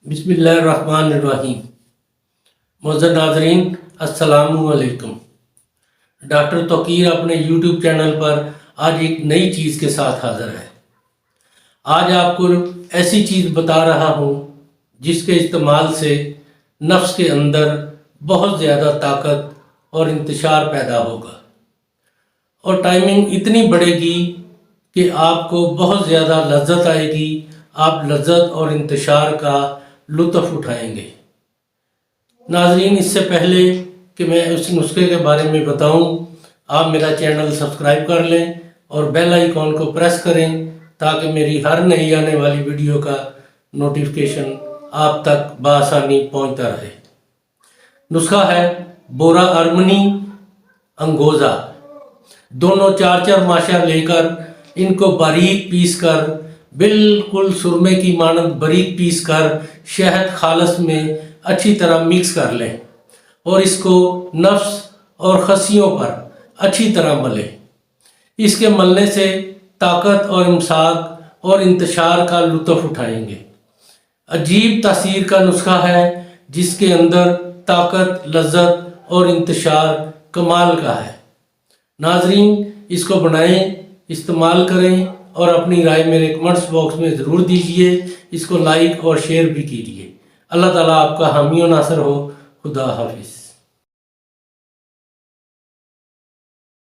بسم اللہ الرحمن الرحیم۔ معزز ناظرین السلام علیکم۔ ڈاکٹر توقیر اپنے یوٹیوب چینل پر آج ایک نئی چیز کے ساتھ حاضر ہے۔ آج آپ کو ایسی چیز بتا رہا ہوں جس کے استعمال سے نفس کے اندر بہت زیادہ طاقت اور انتشار پیدا ہوگا، اور ٹائمنگ اتنی بڑھے گی کہ آپ کو بہت زیادہ لذت آئے گی۔ آپ لذت اور انتشار کا لطف اٹھائیں گے۔ ناظرین، اس سے پہلے کہ میں اس نسخے کے بارے میں بتاؤں، آپ میرا چینل سبسکرائب کر لیں اور بیل آئیکن کو پریس کریں تاکہ میری ہر نئی آنے والی ویڈیو کا نوٹیفیکیشن آپ تک بآسانی پہنچتا رہے۔ نسخہ ہے بورا ارمنی انگوزا۔ دونوں چار ماشا لے کر ان کو باریک پیس کر، بالکل سرمے کی مانند باریک پیس کر شہد خالص میں اچھی طرح مکس کر لیں اور اس کو نفس اور خصیوں پر اچھی طرح ملیں۔ اس کے ملنے سے طاقت اور امساک اور انتشار کا لطف اٹھائیں گے۔ عجیب تاثیر کا نسخہ ہے جس کے اندر طاقت، لذت اور انتشار کمال کا ہے۔ ناظرین، اس کو بنائیں، استعمال کریں اور اپنی رائے میرے کمنٹس باکس میں ضرور دیجیے۔ اس کو لائک اور شیئر بھی کیجیے۔ اللہ تعالیٰ آپ کا حامی و ناصر ہو۔ خدا حافظ۔